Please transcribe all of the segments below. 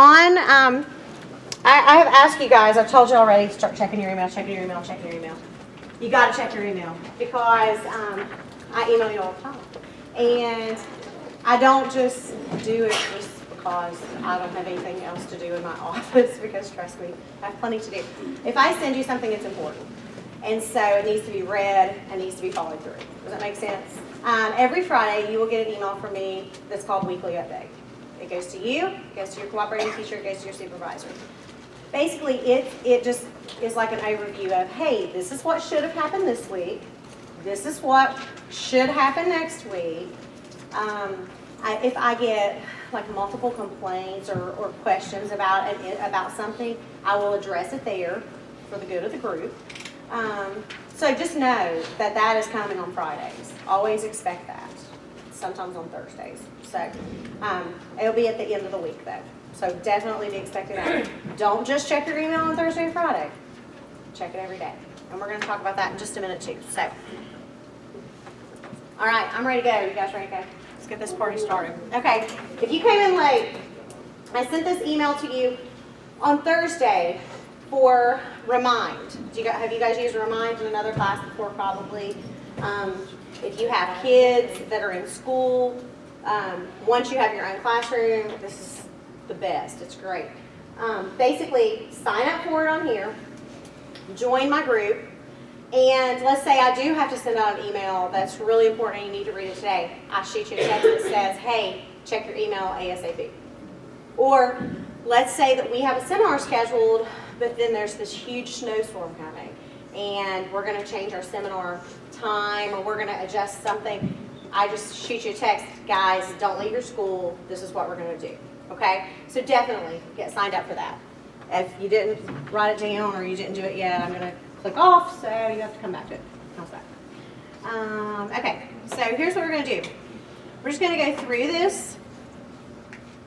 I have asked you guys, I've told you already, start checking your email, checking your email, checking your email. You got to check your email because I email you all the time. And I don't just do it just because I don't have anything else to do in my office, because trust me, I have plenty to do. If I send you something, it's important. And so it needs to be read and needs to be followed through. Does that make sense? Every Friday, you will get an email from me that's called Weekly Update. It goes to you, it goes to your cooperating teacher, it goes to your supervisor. Basically, it just is like an overview of, hey, this is what should have happened this week. This is what should happen next week. If I get like multiple complaints or questions about something, I will address it there for the good of the group. So just know that that is coming on Fridays. Always expect that. Sometimes on Thursdays. So it'll be at the end of the week though. So definitely be expecting that. Don't just check your email on Thursday or Friday. Check it every day. And we're going to talk about that in just a minute too. So, all right, I'm ready to go. You guys ready to go? Let's get this party started. Okay, if you came in late, I sent this email to you on Thursday for Remind. Have you guys used Remind in another class before? Probably. If you have kids that are in school, once you have your own classroom, this is the best. It's great. Basically, sign up for it on here, join my group, and let's say I do have to send out an email that's really important and you need to read it today. I shoot you a text that says, hey, check your email ASAP. Or let's say that we have a seminar scheduled, but then there's this huge snowstorm coming, and we're going to change our seminar time, or we're going to adjust something. I just shoot you a text, guys, don't leave your school. This is what we're going to do. Okay? So definitely get signed up for that. If you didn't write it down or you didn't do it yet, I'm going to click off, so you have to come back to it. How's that? Okay, so here's what we're going to do. We're just going to go through this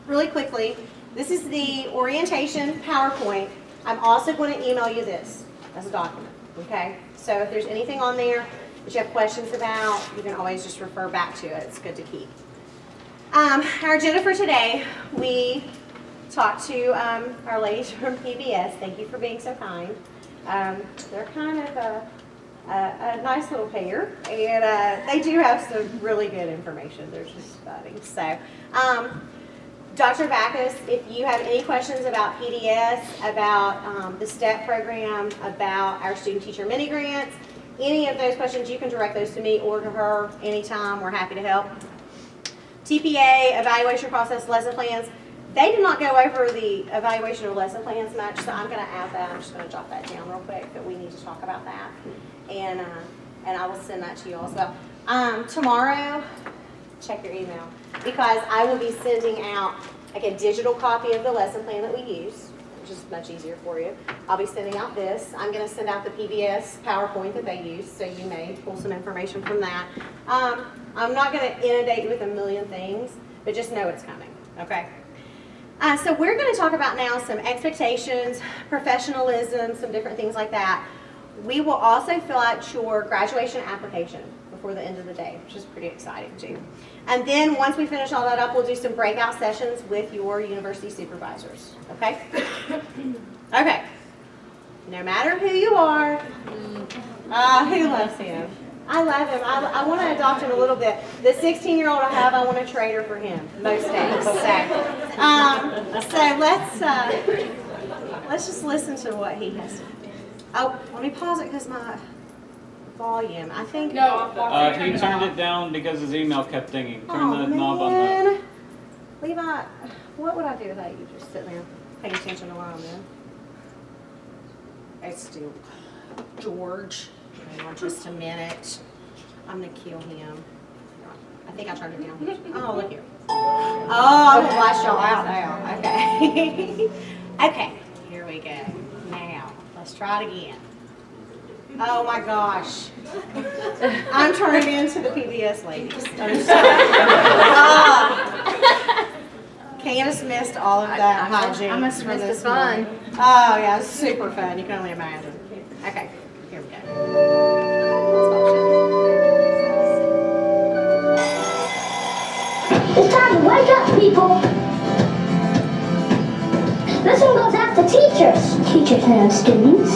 really quickly. This is the orientation PowerPoint. I'm also going to email you this as a document. Okay? So if there's anything on there that you have questions about, you can always just refer back to it. It's good to keep. Our agenda for today, we talked to our ladies from PBS. Thank you for being so kind. They're kind of a nice little pair, and they do have some really good information. They're just funny. So, Dr. Backus, if you have any questions about PDS, about the STEP program, about our student-teacher mini-grants, any of those questions, you can direct those to me or to her anytime. We're happy to help. TPA, evaluation process, lesson plans. They did not go over the evaluation of lesson plans much, so I'm going to add that. I'm just going to jot that down real quick, that we need to talk about that. And I will send that to you all as well. Tomorrow, check your email, because I will be sending out like a digital copy of the lesson plan that we use, which is much easier for you. I'll be sending out this. I'm going to send out the PBS PowerPoint that they use, so you may pull some information from that. I'm not going to inundate you with a million things, but just know it's coming, okay? So we're going to talk about now some expectations, professionalism, some different things like that. We will also fill out your graduation application before the end of the day, which is pretty exciting too. And then once we finish all that up, we'll do some breakout sessions with your university supervisors, okay? Okay. No matter who you are, who loves him? I love him. I want to adopt him a little bit. The 16-year-old I have, I want to trade her for him most days. So let's just listen to what he has to say. Oh, let me pause it because my volume. I think. No. He turned it down because his email kept dinging. Turn the knob on the. Levi, what would I do without you just sitting there paying attention to what I'm doing? It's still George. Hang on just a minute. I'm going to kill him. I think I turned it down. Oh, look here. Oh, I'm going to blast y'all out now. Okay. Okay, here we go. Now, let's try it again. Oh my gosh. I'm turning into the PBS ladies. Candace missed all of that hygiene. I must have missed the fun. Oh yeah, it's super fun. You can only imagine. Okay, here we go. It's time to wake up, people! This one goes out to teachers. Teachers and students.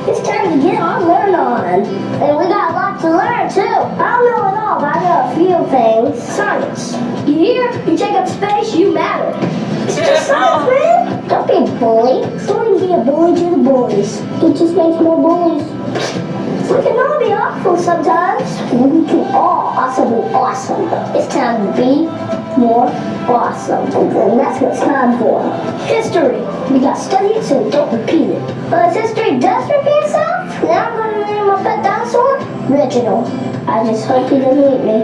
It's time to get on learn on. And we got a lot to learn too. I don't know it all, but I know a few things. Science. You hear? You take up space, you matter. It's just science, man. Don't be a bully. Don't be a bully to the bullies. It just makes more bullies. We can all be awful sometimes. We can all also be awesome. It's time to be more awesome. And that's what it's time for. History. We got to study it so we don't repeat it. But if history does repeat itself, then I'm going to name my pet dinosaur Reginald. I just hope he doesn't eat me.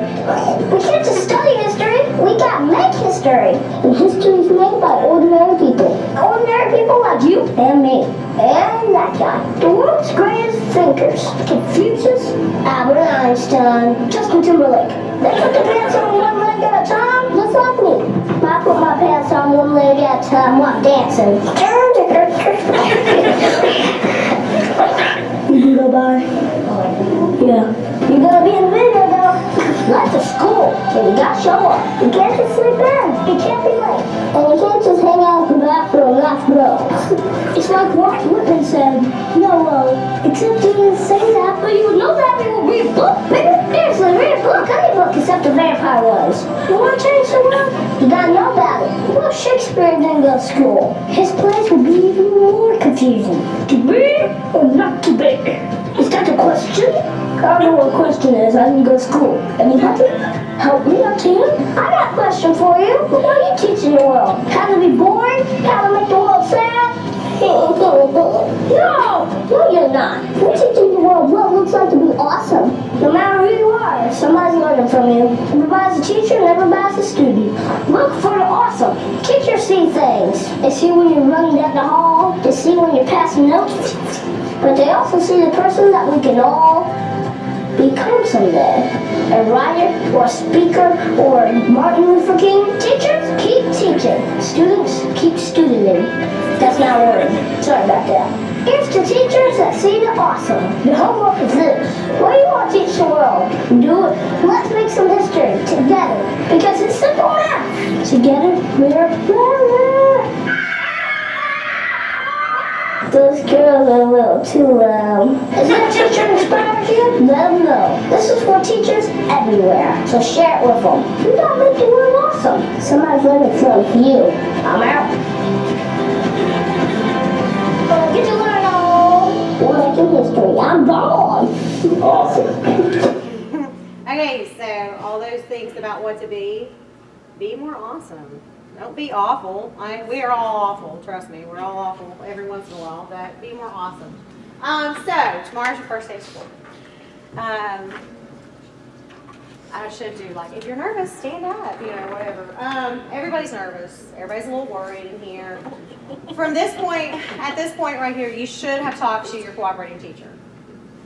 We can't just study history. We got to make history. And history is made by ordinary people. Ordinary people like you and me. And that guy. The world's greatest thinkers. Confucius, Albert Einstein, Justin Timberlake. They put their pants on one leg at a time, just like me. I put my pants on one leg at a time while dancing. You can go by? Yeah. You're gonna be in the video though. Life's a school, and you gotta show up. You can't just sleep in. You can't be late. And you can't just hang out in the bathroom, let's go. It's like Walt Whitman said, YOLO. Except he didn't say that, but you would know that if you would read a book. Seriously, read a book, any book except the vampire ones. You wanna change the world? You gotta know about it. Well, Shakespeare didn't go to school. His plays would be even more confusing. To be or not to be? Is that a question? I don't know what a question is. I didn't go to school. Anybody? Help me out here. I got a question for you. What are you teaching the world? How to be boring? How to make the world sad? No, you're not. You're teaching the world what it looks like to be awesome. No matter who you are, somebody's learning from you. Everybody's a teacher and everybody's a student. Look for the awesome. Teachers see things. They see when you're running down the hall. They see when you're passing notes. But they also see the person that we can all become someday. A writer or a speaker or Martin Luther King. Teachers, keep teaching. Students, keep studenting. That's not a word. Sorry about that. Here's to teachers that see the awesome. The homework is this. What do you want to teach the world? Do it. Let's make some history together. Because it's simple math. Together, we're better. Those girls are a little too loud. Is that teacher inspires you? Let them know. This is for teachers everywhere. So share it with them. We gotta make the world awesome. Somebody's learning from you. I'm out. Get to learn all. We're making history. I'm gone. Awesome. Okay, so all those things about what to be more awesome. Don't be awful. We are all awful. Trust me, we're all awful every once in a while. But be more awesome. So tomorrow's your first day of school. I should do like if you're nervous, stand up. Whatever. Everybody's nervous. Everybody's a little worried in here. From this point, at this point right here, you should have talked to your cooperating teacher.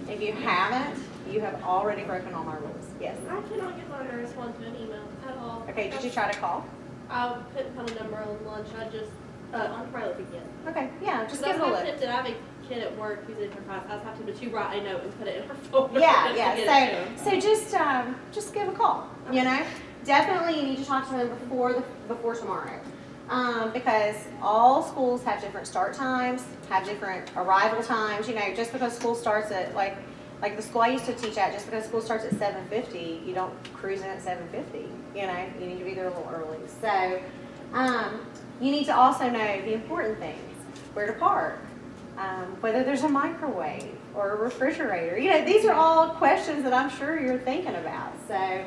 If you haven't, you have already broken all my rules. Yes. I cannot get Lana to respond to an email at all. Okay. Did you try to call? I couldn't find a number on lunch. I just on Friday again. Okay. Yeah. Just Because give it a I look. have a kid at work who's in her class. I was having to write a note and put it in her folder. Yeah. So just give a call. Definitely you need to talk to them before tomorrow. Because all schools have different start times, have different arrival times. Just because school starts at like the school I used to teach at, just because school starts at 7:50, you don't cruise in at 7:50. You need to be there a little early. So you need to also know the important things: where to park, whether there's a microwave or a refrigerator. These are all questions that I'm sure you're thinking about. So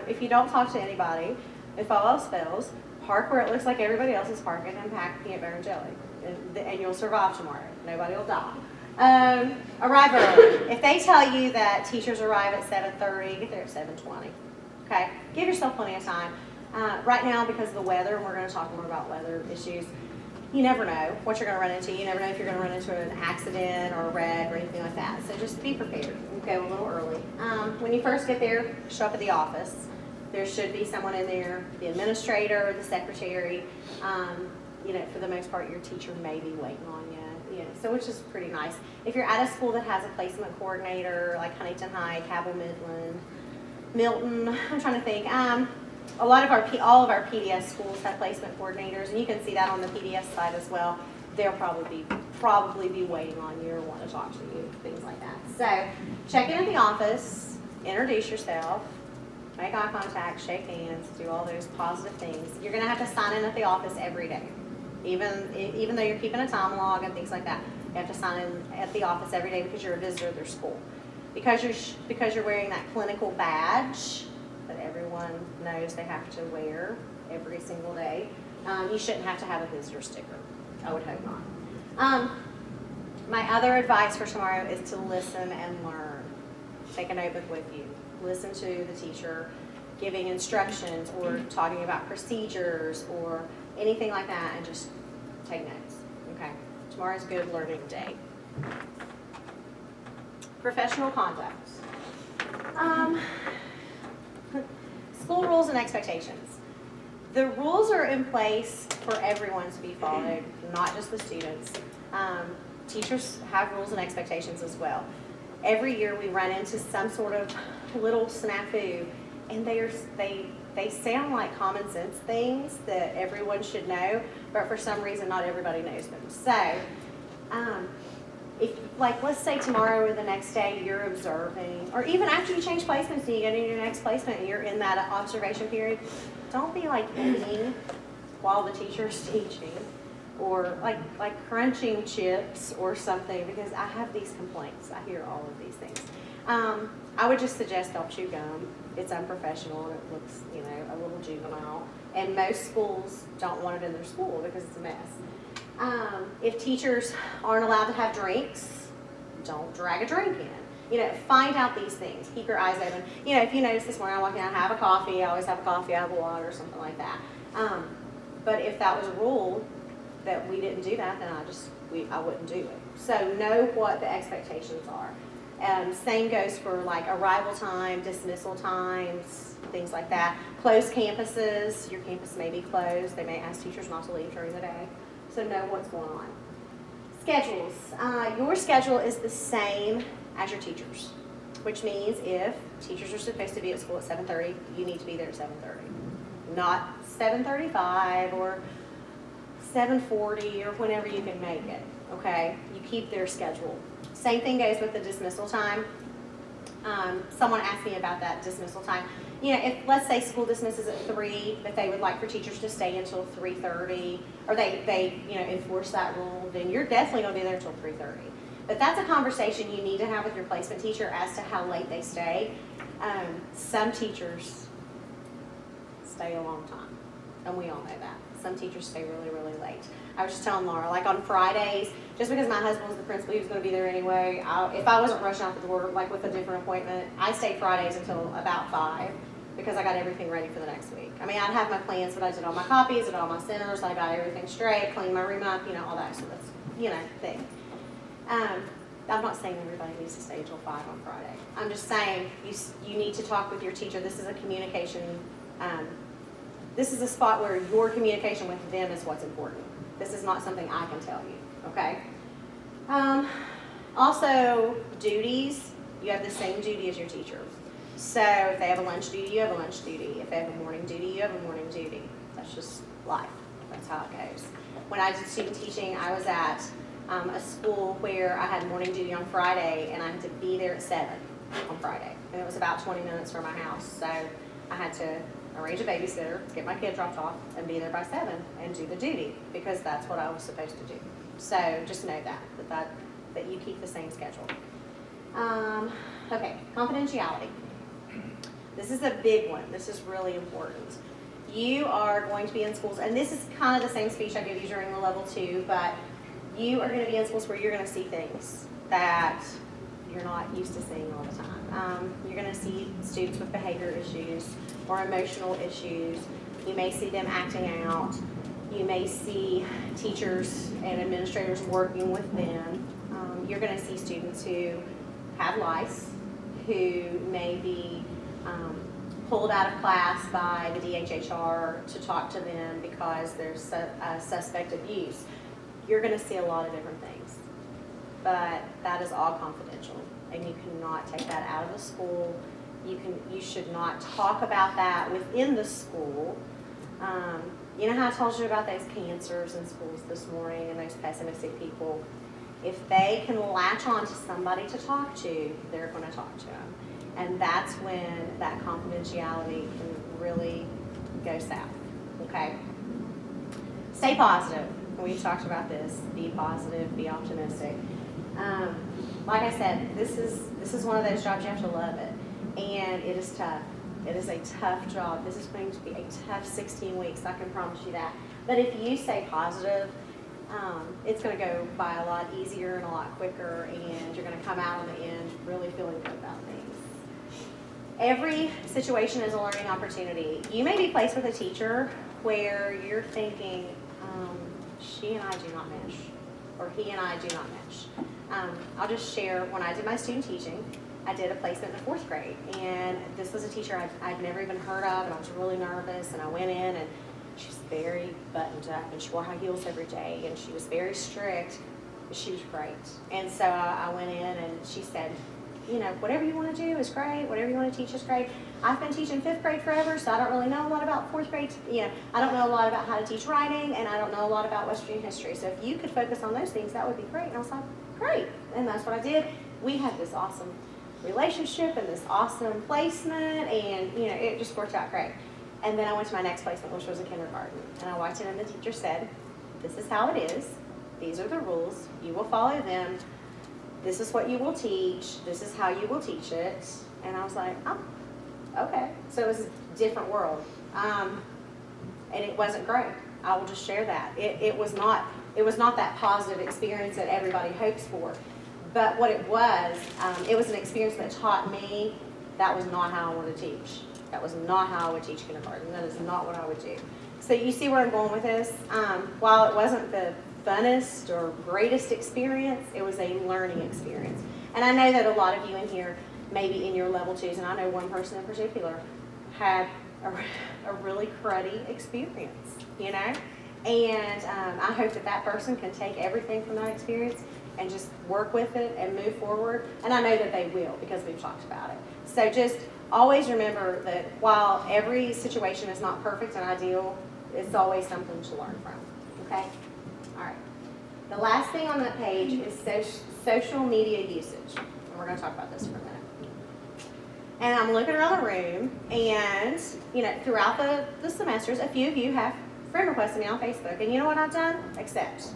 if you don't talk to anybody, if all else fails, park where it looks like everybody else is parking and pack peanut butter and jelly, and you'll survive tomorrow. Nobody will die. Arrive early. If they tell you that teachers arrive at 7:30, get there at 7:20. Okay? Give yourself plenty of time. Right now, because of the weather, and we're going to talk more about weather issues, you never know what you're going to run into. You never know if you're going to run into an accident or a wreck or anything like that. So just be prepared. Go a little early. When you first get there, show up at the office. There should be someone in there, the administrator, the secretary. For the most part, your teacher may be waiting on you. so which is pretty nice. If you're at a school that has a placement coordinator, like Huntington High, Cabell Midland, Milton, I'm trying to think. A lot of all of our PDS schools have placement coordinators, and you can see that on the PDS side as well. They'll probably be waiting on you or want to talk to you, things like that. So check in at the office, introduce yourself, make eye contact, shake hands, do all those positive things. You're going to have to sign in at the office every day, even though you're keeping a time log and things like that. You have to sign in at the office every day because you're a visitor to their school. Because you're wearing that clinical badge that everyone knows they have to wear every single day, you shouldn't have to have a visitor sticker. I would hope not. My other advice for tomorrow is to listen and learn. Take a notebook with you. Listen to the teacher giving instructions or talking about procedures or anything like that, and just take notes. Okay? Tomorrow's a good learning day. Professional conduct. School rules and expectations. The rules are in place for everyone to be followed, not just the students. Teachers have rules and expectations as well. Every year we run into some sort of little snafu, and they sound like common sense things that everyone should know, but for some reason not everybody knows them. So, if, like, let's say tomorrow or the next day you're observing, or even after you change placements and you get into your next placement and you're in that observation period, don't be like eating while the teacher's teaching, or like crunching chips or something, because I have these complaints. I hear all of these things. I would just suggest don't chew gum. It's unprofessional and it looks, a little juvenile. And most schools don't want it in their school because it's a mess. If teachers aren't allowed to have drinks, don't drag a drink in. Find out these things. Keep your eyes open. If you notice this morning I walk in, I have a coffee. I always have a coffee, I have a water or something like that. But if that was a rule that we didn't do that, then I wouldn't do it. So know what the expectations are. Same goes for like arrival time, dismissal times, things like that. Closed campuses, your campus may be closed. They may ask teachers not to leave during the day. So know what's going on. Schedules. Your schedule is the same as your teachers, which means if teachers are supposed to be at school at 7:30, you need to be there at 7:30. Not 7:35 or 7:40 or whenever you can make it, okay? You keep their schedule. Same thing goes with the dismissal time. Someone asked me about that dismissal time. If, let's say, school dismisses at 3, but they would like for teachers to stay until 3:30, or they enforce that rule, then you're definitely going to be there until 3:30. But that's a conversation you need to have with your placement teacher as to how late they stay. Some teachers stay a long time, and we all know that. Some teachers stay really, really late. I was just telling Laura, like on Fridays, just because my husband was the principal, he was going to be there anyway. If I wasn't rushing out the door, like with a different appointment, I stayed Fridays until about 5 because I got everything ready for the next week. I mean, I'd have my plans, but I did all my copies, did all my centers, I got everything straight, cleaned my room up, all that sort of, thing. I'm not saying everybody needs to stay until 5 on Friday. I'm just saying you need to talk with your teacher. This is a communication. This is a spot where your communication with them is what's important. This is not something I can tell you, okay? Also, duties, you have the same duty as your teacher. So if they have a lunch duty, you have a lunch duty. If they have a morning duty, you have a morning duty. That's just life. That's how it goes. When I did student teaching, I was at a school where I had morning duty on Friday, and I had to be there at 7 on Friday. And it was about 20 minutes from my house. So I had to arrange a babysitter, get my kid dropped off, and be there by 7 and do the duty, because that's what I was supposed to do. So just know that you keep the same schedule. Okay, confidentiality. This is a big one. This is really important. You are going to be in schools, and this is kind of the same speech I give you during the level 2, but you are going to be in schools where you're going to see things that you're not used to seeing all the time. You're going to see students with behavior issues or emotional issues. You may see them acting out. You may see teachers and administrators working with them. You're going to see students who have lice, who may be pulled out of class by the DHHR to talk to them because there's a suspect abuse. You're going to see a lot of different things. but that is all confidential, and you cannot take that out of the school. You should not talk about that within the school. You know how I told you about those cancers in schools this morning and those pessimistic people? If they can latch on to somebody to talk to, they're going to talk to them. And that's when that confidentiality can really go south, okay? Stay positive. We've talked about this. Be positive, be optimistic. Like I said, this is one of those jobs you have to love it. And it is tough. It is a tough job. This is going to be a tough 16 weeks, I can promise you that. But if you stay positive, it's going to go by a lot easier and a lot quicker, and you're going to come out on the end really feeling good about things. Every situation is a learning opportunity. You may be placed with a teacher where you're thinking, she and I do not mesh, or he and I do not mesh. I'll just share, when I did my student teaching, I did a placement in the 4th grade, and this was a teacher I'd never even heard of, and I was really nervous, and I went in, and she was very buttoned up, and she wore high heels every day, and she was very strict, but she was great. And so I went in, and she said, you know, whatever you want to do is great, whatever you want to teach is great. I've been teaching 5th grade forever, so I don't really know a lot about 4th grade. You know, I don't know a lot about how to teach writing, and I don't know a lot about West Virginia history. So if you could focus on those things, that would be great. And I was like, great. And that's what I did. We had this awesome relationship and this awesome placement, and you know, it just worked out great. And then I went to my next placement, which was a kindergarten, and I walked in, and the teacher said, this is how it is, these are the rules, you will follow them, this is what you will teach, this is how you will teach it. And I was like, oh, okay. So it was a different world, and it wasn't great. I will just share that. It was not that positive experience that everybody hopes for. But what it was an experience that taught me that was not how I want to teach. That was not how I would teach kindergarten. That is not what I would do. So you see where I'm going with this? While it wasn't the funnest or greatest experience, it was a learning experience. And I know that a lot of you in here, maybe in your level 2s, and I know one person in particular, had a really cruddy experience, you know? And I hope that that person can take everything from that experience and just work with it and move forward. And I know that they will, because we've talked about it. So just always remember that while every situation is not perfect and ideal, it's always something to learn from, okay? All right. The last thing on that page is social media usage. And we're going to talk about this for a minute. And I'm looking around the room, and, you know, throughout the semesters, a few of you have friend requested me on Facebook. And you know what I've done? Accept.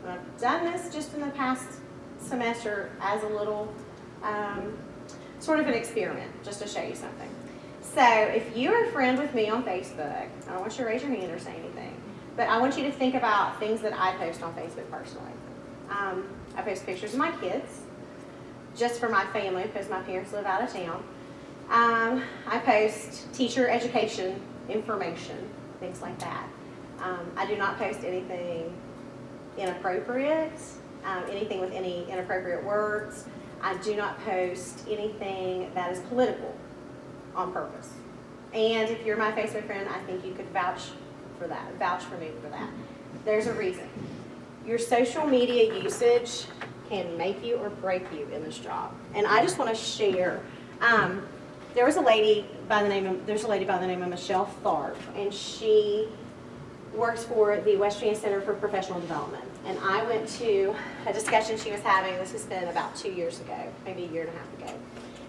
I've done this just in the past semester as a little sort of an experiment, just to show you something. So if you're a friend with me on Facebook, I don't want you to raise your hand or say anything, but I want you to think about things that I post on Facebook personally. I post pictures of my kids, just for my family, because my parents live out of town. I post teacher education information, things like that. I do not post anything inappropriate, anything with any inappropriate words. I do not post anything that is political on purpose. And if you're my Facebook friend, I think you could vouch for that, vouch for me for that. There's a reason. Your social media usage can make you or break you in this job. And I just want to share, there's a lady by the name of Michelle Tharp, and she works for the West Virginia Center for Professional Development. And I went to a discussion she was having, this has been about 2 years ago, maybe a year and a half ago.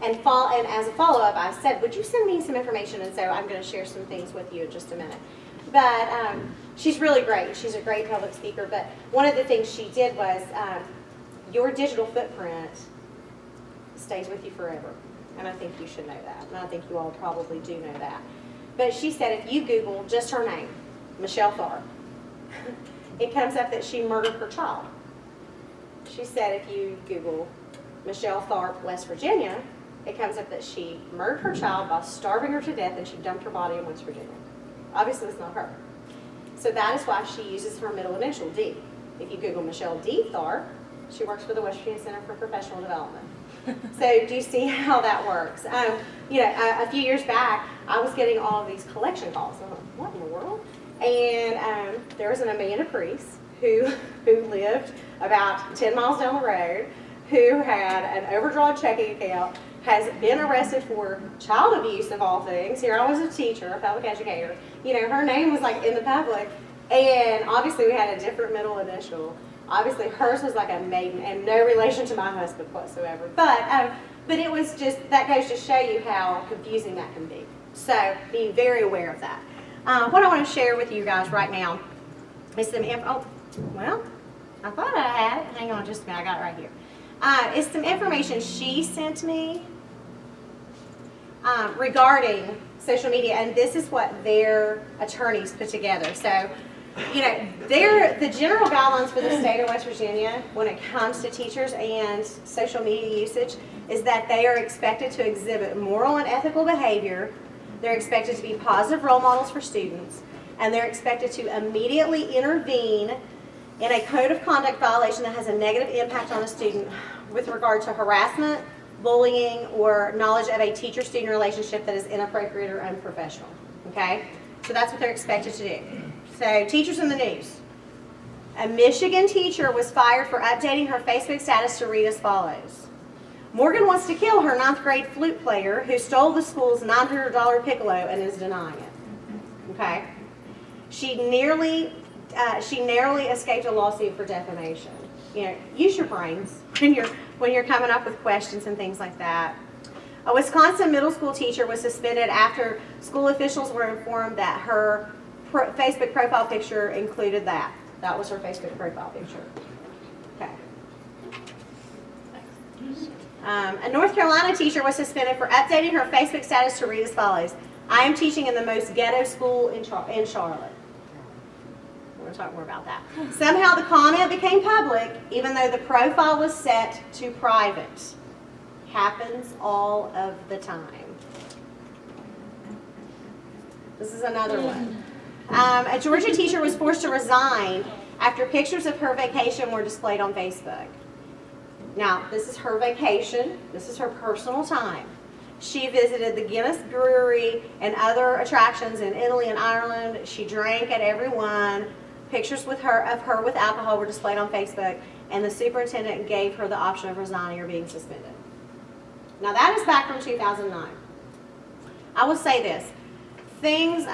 And as a follow-up, I said, would you send me some information? And so I'm going to share some things with you in just a minute. But she's really great. She's a great public speaker. But one of the things she did was, your digital footprint stays with you forever. And I think you should know that. And I think you all probably do know that. But she said if you Google just her name, Michelle Tharp, it comes up that she murdered her child. She said if you Google Michelle Tharp, West Virginia, it comes up that she murdered her child by starving her to death, and she dumped her body in West Virginia. Obviously, it's not her. So that is why she uses her middle initial, D. If you Google Michelle D. Tharp, she works for the West Virginia Center for Professional Development. So do you see how that works? You know, a few years back, I was getting all of these collection calls. I'm like, what in the world? And there was an Amanda Priest who lived about 10 miles down the road, who had an overdrawn checking account, has been arrested for child abuse of all things. Here I was a teacher, a public educator. You know, her name was like in the public, and obviously we had a different middle initial. Obviously hers was like a maiden and no relation to my husband whatsoever. But it was just, that goes to show you how confusing that can be. So be very aware of that. What I want to share with you guys right now is some info. Oh, well, I thought I had it. Hang on just a minute. I got it right here. It's some information she sent me regarding social media, and this is what their attorneys put together. So, you know, the general guidelines for the state of West Virginia when it comes to teachers and social media usage is that they are expected to exhibit moral and ethical behavior. They're expected to be positive role models for students, and they're expected to immediately intervene in a code of conduct violation that has a negative impact on a student with regard to harassment, bullying, or knowledge of a teacher-student relationship that is inappropriate or unprofessional. Okay? So that's what they're expected to do. So, teachers in the news. A Michigan teacher was fired for updating her Facebook status to read as follows. Morgan wants to kill her 9th grade flute player who stole the school's $900 piccolo and is denying it. Okay? She narrowly escaped a lawsuit for defamation. You know, use your brains when you're coming up with questions and things like that. A Wisconsin middle school teacher was suspended after school officials were informed that her Facebook profile picture included that. That was her Facebook profile picture. Okay. A North Carolina teacher was suspended for updating her Facebook status to read as follows. I am teaching in the most ghetto school in Charlotte. We're going to talk more about that. Somehow the comment became public, even though the profile was set to private. Happens all of the time. This is another one. A Georgia teacher was forced to resign after pictures of her vacation were displayed on Facebook. Now, this is her vacation. This is her personal time. She visited the Guinness Brewery and other attractions in Italy and Ireland. She drank at every one. Pictures of her with alcohol were displayed on Facebook, and the superintendent gave her the option of resigning or being suspended. Now, that is back from 2009. I will say this. Things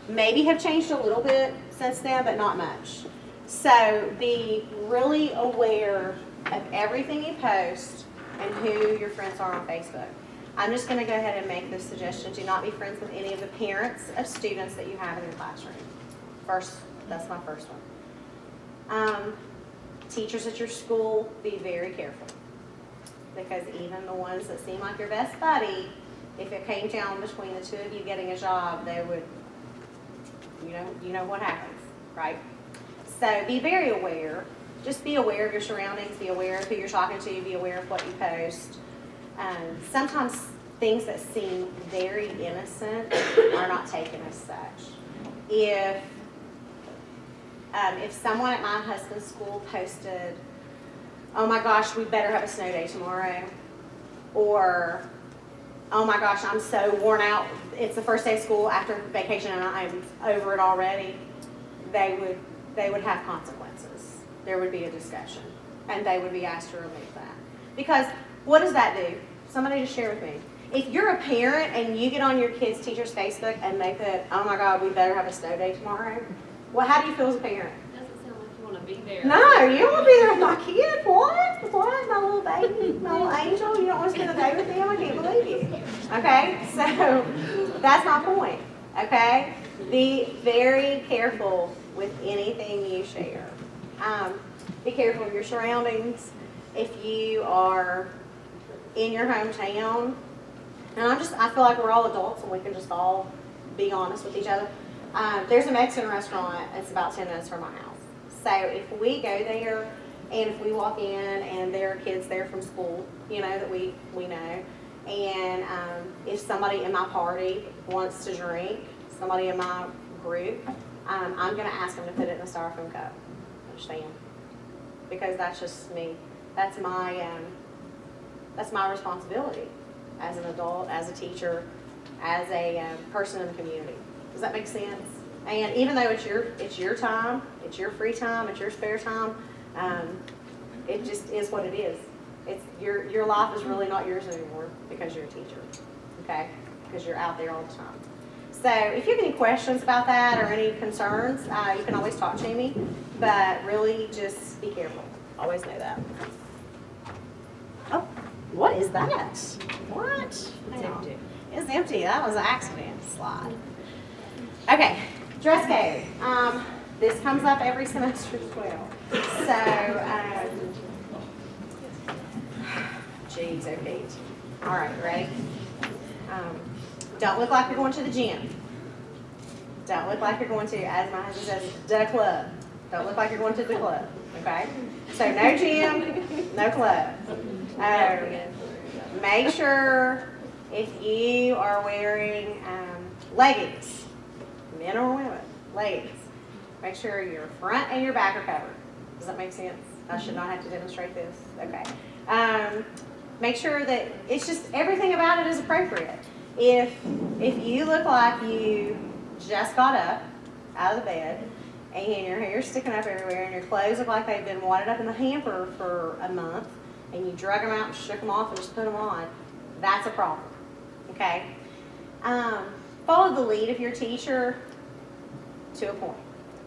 maybe have changed a little bit since then, but not much. So be really aware of everything you post and who your friends are on Facebook. I'm just going to go ahead and make this suggestion. Do not be friends with any of the parents of students that you have in your classroom. That's my first one. Teachers at your school, be very careful. Because even the ones that seem like your best buddy, if it came down between the two of you getting a job, they would, you know what happens, right? So be very aware. Just be aware of your surroundings, be aware of who you're talking to, be aware of what you post. Sometimes things that seem very innocent are not taken as such. If someone at my husband's school posted, oh my gosh, we better have a snow day tomorrow, or oh my gosh, I'm so worn out, it's the first day of school after vacation and I'm over it already, they would have consequences. There would be a discussion, and they would be asked to remove that. Because what does that do? Somebody just share with me. If you're a parent and you get on your kid's teacher's Facebook and they put, oh my God, we better have a snow day tomorrow, well, how do you feel as a parent? Doesn't sound like you want to be there. No, you don't want to be there with my kid. What? My little baby, my little angel. You don't want to spend the day with them? I can't believe you. Okay? So that's my point. Okay? Be very careful with anything you share. Be careful of your surroundings. If you are in your hometown, and I feel like we're all adults and we can just all be honest with each other. There's a Mexican restaurant. It's about 10 minutes from my house. So if we go there and if we walk in and there are kids there from school, that we know, and if somebody in my party wants to drink, somebody in my group, I'm going to ask them to put it in a styrofoam cup. Understand? Because that's just me. That's my responsibility as an adult, as a teacher, as a person in the community. Does that make sense? And even though it's your time, it's your free time, it's your spare time, it just is what it is. It's your life is really not yours anymore because you're a teacher, okay? Because you're out there all the time. So if you have any questions about that or any concerns, you can always talk to me, but really just be careful. Always know that. Oh, what is that? What? It's empty. It's empty. That was an accident slide. Okay, dress code. This comes up every semester as well. So, geez, oh Pete. All right, ready? Don't look like you're going to the gym. Don't look like you're going to, as my husband says, the club. Don't look like you're going to the club, okay? So no gym, no club. Make sure if you are wearing leggings, men or women, leggings, make sure your front and your back are covered. Does that make sense? I should not have to demonstrate this. Okay. Make sure that it's just everything about it is appropriate. If you look like you just got up out of the bed and your hair's sticking up everywhere and your clothes look like they've been wadded up in the hamper for a month and you drug them out and shook them off and just put them on, that's a problem. Okay? Follow the lead of your teacher to a point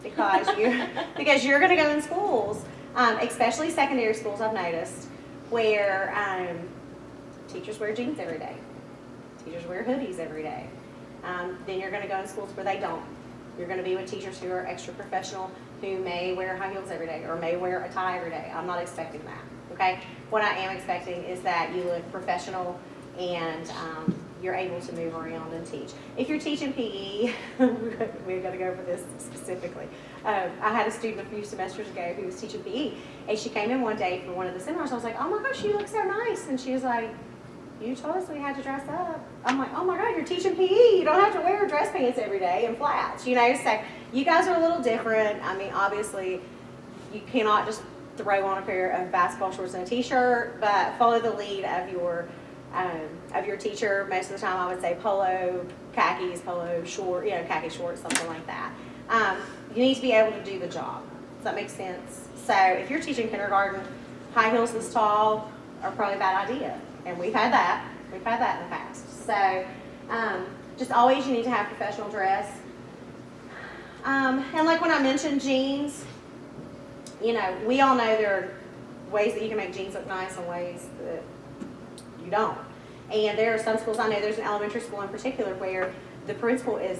because you're going to go in schools, especially secondary schools, I've noticed, where teachers wear jeans every day. Teachers wear hoodies every day. Then you're going to go in schools where they don't. You're going to be with teachers who are extra professional, who may wear high heels every day or may wear a tie every day. I'm not expecting that. Okay? What I am expecting is that you look professional and you're able to move around and teach. If you're teaching PE, we're going to go over this specifically. I had a student a few semesters ago who was teaching PE, and she came in one day for one of the seminars. I was like, oh my gosh, you look so nice. And she was like, you told us we had to dress up. I'm like, oh my God, you're teaching PE. You don't have to wear dress pants every day and flats, you know? So you guys are a little different. I mean, obviously, you cannot just throw on a pair of basketball shorts and a t-shirt, but follow the lead of your teacher. Most of the time, I would say polo, khakis, polo short, khaki shorts, something like that. You need to be able to do the job. Does that make sense? So if you're teaching kindergarten, high heels this tall are probably a bad idea. And we've had that. We've had that in the past. So just always you need to have professional dress. And like when I mentioned jeans, we all know there are ways that you can make jeans look nice and ways that you don't. And there are some schools, I know there's an elementary school in particular where the principal is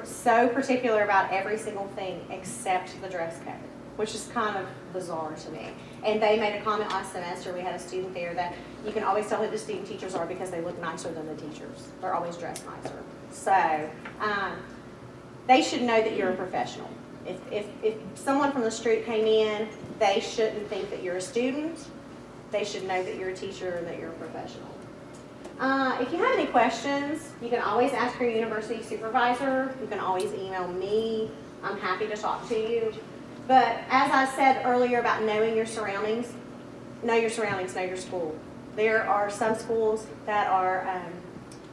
so particular about every single thing except the dress code, which is kind of bizarre to me. And they made a comment last semester, we had a student there, that you can always tell who the student teachers are because they look nicer than the teachers. They're always dressed nicer. So they should know that you're a professional. If someone from the street came in, they shouldn't think that you're a student. They should know that you're a teacher and that you're a professional. If you have any questions, you can always ask your university supervisor. You can always email me. I'm happy to talk to you. But as I said earlier about knowing your surroundings, know your surroundings, know your school. There are some schools that are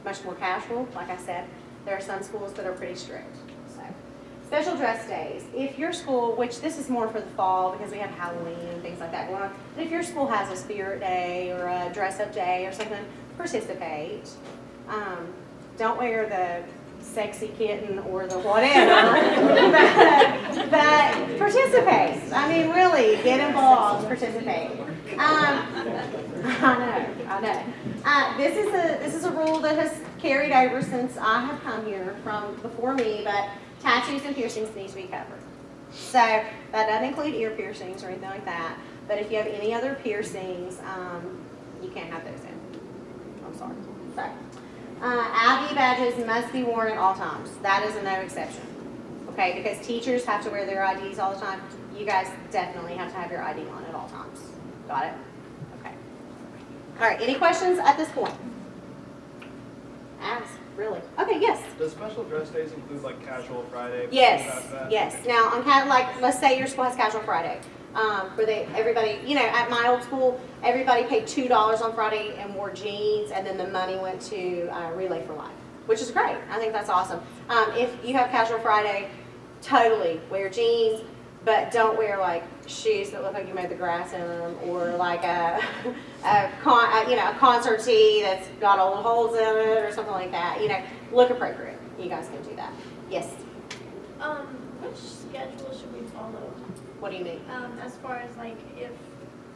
much more casual, like I said. There are some schools that are pretty strict. So, special dress days. If your school, which this is more for the fall because we have Halloween and things like that going on, but if your school has a spirit day or a dress-up day or something, participate. Don't wear the sexy kitten or the whatever, but participate. I mean, really, get involved, participate. I know. This is a rule that has carried over since I have come here from before me, but tattoos and piercings need to be covered. So that doesn't include ear piercings or anything like that, but if you have any other piercings, you can't have those in. I'm sorry. So, IB badges must be worn at all times. That is a no exception. Okay, because teachers have to wear their IDs all the time. You guys definitely have to have your ID on at all times. Got it? Okay. All right, any questions at this point? Ask, really. Okay, yes. Does special dress days include like casual Friday? Yes, yes. Now, on let's say your school has casual Friday. Everybody, at my old school, everybody paid $2 on Friday and wore jeans, and then the money went to Relay for Life, which is great. I think that's awesome. If you have casual Friday, totally wear jeans, but don't wear like shoes that look like you mowed the grass in them, or like a concert tee that's got old holes in it or something like that. You know, look appropriate. You guys can do that. Yes. Which schedule should we follow? What do you mean? As far as like if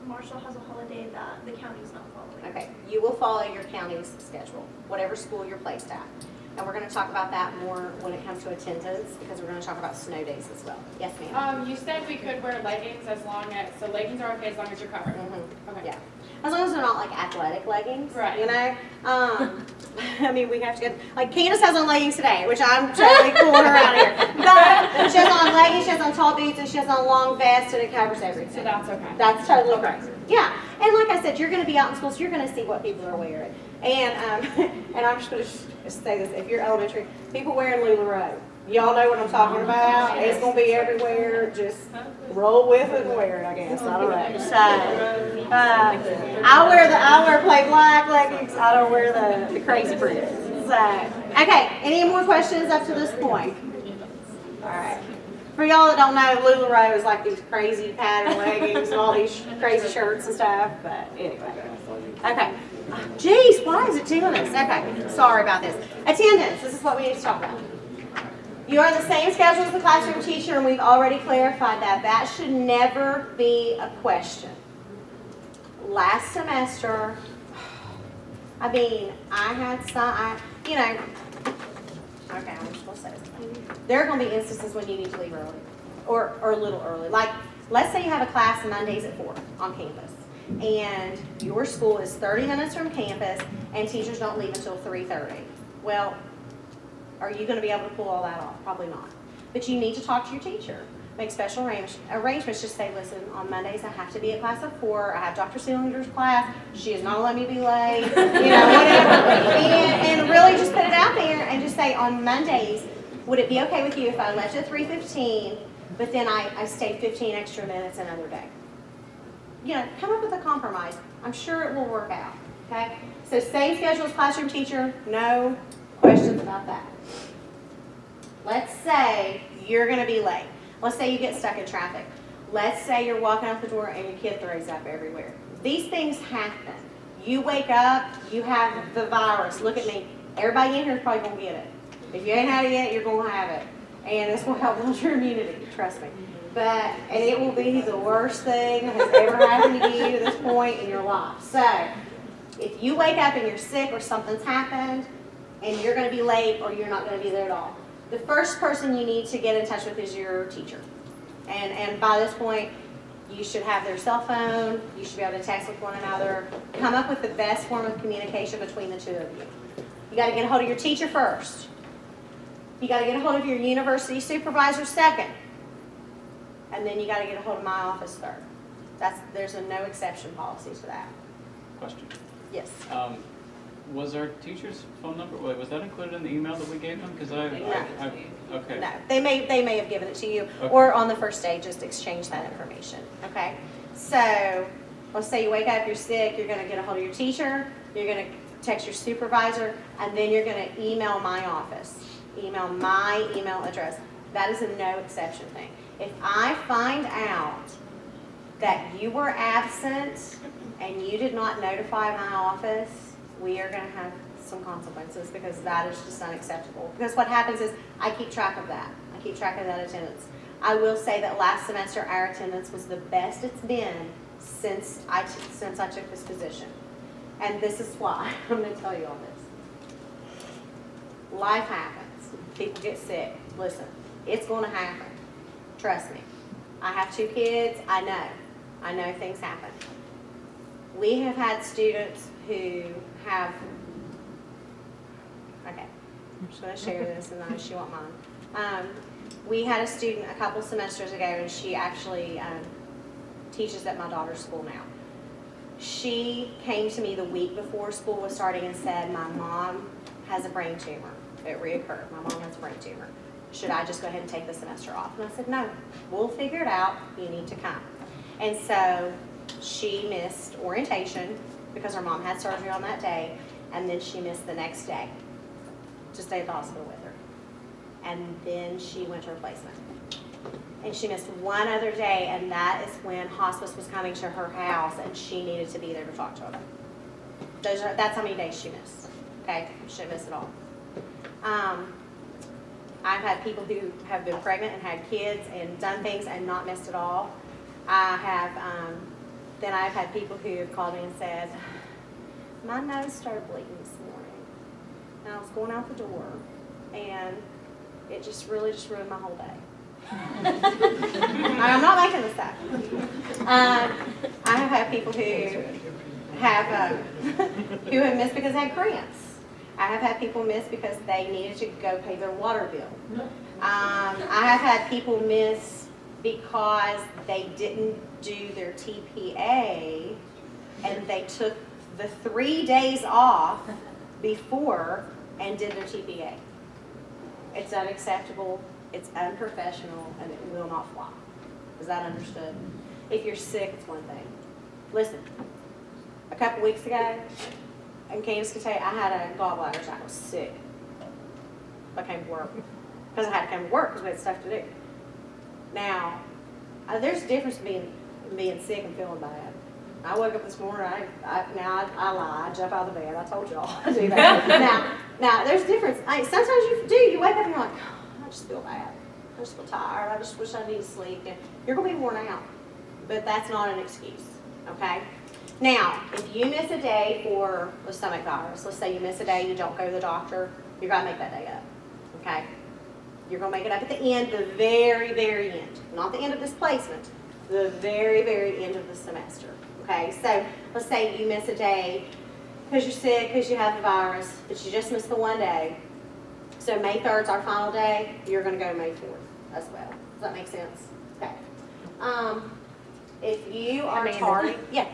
Marshall has a holiday that the county's not following. Okay, you will follow your county's schedule, whatever school you're placed at. And we're going to talk about that more when it comes to attendance, because we're going to talk about snow days as well. Yes, ma'am. You said we could wear leggings as long as, so leggings are okay as long as you're covered. Mhm. Okay. Yeah, as long as they're not like athletic leggings, Right. you know? I mean, we have to get, like Candace has on leggings today, which I'm totally pulling her out of here. But she has on leggings, she has on tall boots, and she has on long vest, and it covers everything. So that's okay. That's totally Okay. okay. Yeah, and like I said, you're going to be out in school, so you're going to see what people are wearing. And and I'm just going to say this: if you're elementary, people wearing LuLaRoe, y'all know what I'm talking about. It's going to be everywhere. Just roll with it and wear it, I guess. I don't know. So I wear plain black leggings. I don't wear the crazy prints. So okay, any more questions up to this point? All right. For y'all that don't know, LuLaRoe is like these crazy pattern leggings and all these crazy shirts and stuff. But anyway. Okay. Jeez, why is it doing this? Okay. Sorry about this. Attendance. This is what we need to talk about. You are the same schedule as the classroom teacher, and we've already clarified that. That should never be a question. Last semester, I mean, I had some, okay, I'm just going to say this. There are going to be instances when you need to leave early, or a little early. Like, let's say you have a class Mondays at 4 on campus, and your school is 30 minutes from campus, and teachers don't leave until 3:30. Well, are you going to be able to pull all that off? Probably not. But you need to talk to your teacher. Make special arrangements. Just say, listen, on Mondays I have to be at class at 4. I have Dr. Sealinger's class. She is not going to let me be late. Whatever. And really just put it out there and just say, on Mondays, would it be okay with you if I left at 3:15, but then I stayed 15 extra minutes another day? Come up with a compromise. I'm sure it will work out. Okay? So same schedule as classroom teacher. No questions about that. Let's say you're going to be late. Let's say you get stuck in traffic. Let's say you're walking out the door and your kid throws up everywhere. These things happen. You wake up, you have the virus. Look at me. Everybody in here is probably going to get it. If you ain't had it yet, you're going to have it. And it's going to help build your immunity, trust me. And it will be the worst thing that has ever happened to you at this point in your life. So, if you wake up and you're sick or something's happened, and you're going to be late or you're not going to be there at all, the first person you need to get in touch with is your teacher. And by this point, you should have their cell phone. You should be able to text with one another. Come up with the best form of communication between the two of you. You got to get a hold of your teacher first. You got to get a hold of your university supervisor second. And then you got to get a hold of my office third. There's a no exception policy to that. Question. Yes. Was our teacher's phone number, was that included in the email that we gave them? Because okay. No, they may have given it to you, Okay. or on the first day, just exchange that information. Okay. So let's say you wake up, you're sick, you're going to get a hold of your teacher, you're going to text your supervisor, and then you're going to email my office. Email my email address. That is a no exception thing. If I find out that you were absent and you did not notify my office, we are going to have some consequences, because that is just unacceptable. Because what happens is I keep track of that. I keep track of that attendance. I will say that last semester our attendance was the best it's been since I took this position. And this is why. I'm going to tell you all this. Life happens. People get sick. Listen, it's going to happen. Trust me. I have 2 kids. I know things happen. We have had students who have, okay, I'm just going to share this and then she won't mind. We had a student a couple semesters ago, and she actually teaches at my daughter's school now. She came to me the week before school was starting and said, my mom has a brain tumor. It reoccurred. My mom has a brain tumor. Should I just go ahead and take the semester off? And I said, no, we'll figure it out. You need to come. And so she missed orientation because her mom had surgery on that day, and then she missed the next day to stay at the hospital with her. and then she went to replacement. And she missed one other day, and that is when hospice was coming to her house, and she needed to be there to talk to her. That's how many days she missed. Okay, she didn't miss it all. I've had people who have been pregnant and had kids and done things and not missed it all. Then I've had people who have called me and said, my nose started bleeding this morning, and I was going out the door, and it just really ruined my whole day. I'm not making this up. I have had people who have missed because they had cramps. I have had people miss because they needed to go pay their water bill. I have had people miss because they didn't do their TPA and they took the 3 days off before and did their TPA. It's unacceptable, it's unprofessional, and it will not fly. Is that understood? If you're sick, it's one thing. Listen, a couple weeks ago, and Candace can tell you, I had a gallbladder attack. I was sick. I came to work. Because I had to come to work because we had stuff to do. Now, there's a difference between being sick and feeling bad. I woke up this morning, I lie, I jump out of the bed. I told y'all I do that. now, there's a difference. Sometimes you wake up and you're like, oh, I just feel bad. I just feel tired. I just wish I needed sleep. And you're going to be worn out. But that's not an excuse, okay? Now, if you miss a day for the stomach virus, let's say you miss a day, you don't go to the doctor, you're going to make that day up, okay? You're going to make it up at the end, the very, very end. Not the end of this placement, the very, very end of the semester, okay? So let's say you miss a day because you're sick, because you have the virus, but you just missed the one day. So May 3rd is our final day, you're going to go May 4th as well. Does that make sense? Okay. If you are tardy, yeah,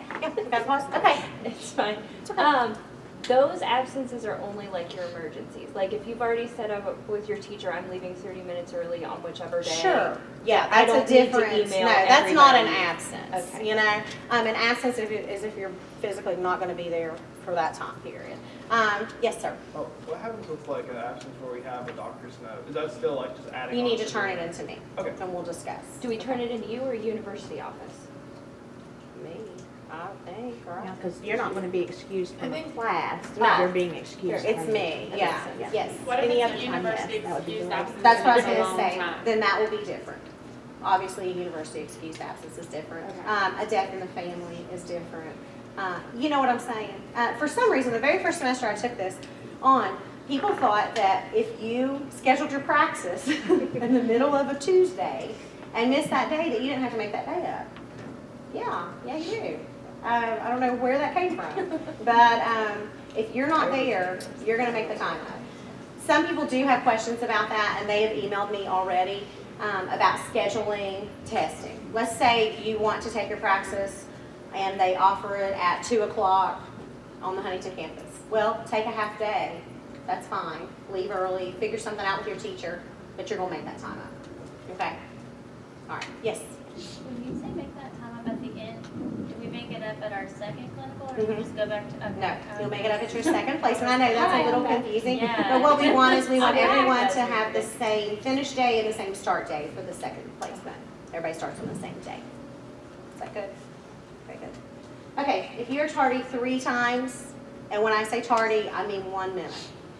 got pause? Okay. It's fine. It's okay. Those absences are only like your emergencies. Like if you've already set up with your teacher, I'm leaving 30 minutes early on whichever day. Sure. Yeah, I that's don't a need to difference. email No, that's not an everybody. absence. Okay. You know, an absence is if you're physically not going to be there for that time period. Yes, sir. Oh, what happens with like an absence where we have a doctor's note? Is that still like just adding You on need to the- turn it into me. Okay. And we'll discuss. Do we turn it into you or university office? Me, I think, right? Because you're not going to be excused from a class. No. You're being excused. It's from me, it. yeah, Okay, yes. What if Any it's other a time, university yes. that would be excused great. absence? That's what I was and it's a going to long say. time? Then that will be different. Obviously, a university excused absence is different. A death in the family is different. You know what I'm saying? For some reason, the very first semester I took this on, people thought that if you scheduled your praxis in the middle of a Tuesday and missed that day, that you didn't have to make that day up. Yeah, you do. I don't know where that came from, but if you're not there, you're going to make the time up. Some people do have questions about that, and they have emailed me already about scheduling testing. Let's say you want to take your praxis, and they offer it at 2 o'clock on the Huntington campus. Well, take a half day. That's fine. Leave early. Figure something out with your teacher, but you're going to make that time up. Okay? All right. Yes? When you say make that time up at the end, do we make it up at our second clinical, or do we just go back to? Okay. No, you'll make it up at your second placement. I know that's a little Okay. confusing, Yeah. but what we want is we want Okay. everyone to have the same finish day and the same start day for the second placement. Everybody starts on the same day. Is that good? Very good. Okay, if you're tardy 3 times, and when I say tardy, I mean 1 minute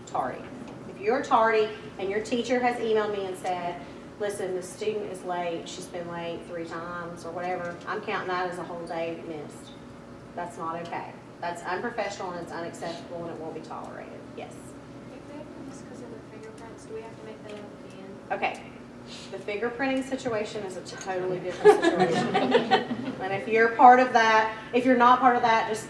tardy. If you're tardy and your teacher has emailed me and said, listen, the student is late, she's been late 3 times or whatever, I'm counting that as a whole day missed. That's not okay. That's unprofessional and it's unacceptable and it won't be tolerated. Yes? If we have to miss because of the fingerprints, do we have to make that up at the end? Okay. The fingerprinting situation is a totally different situation. And if you're part of that, if you're not part of that, just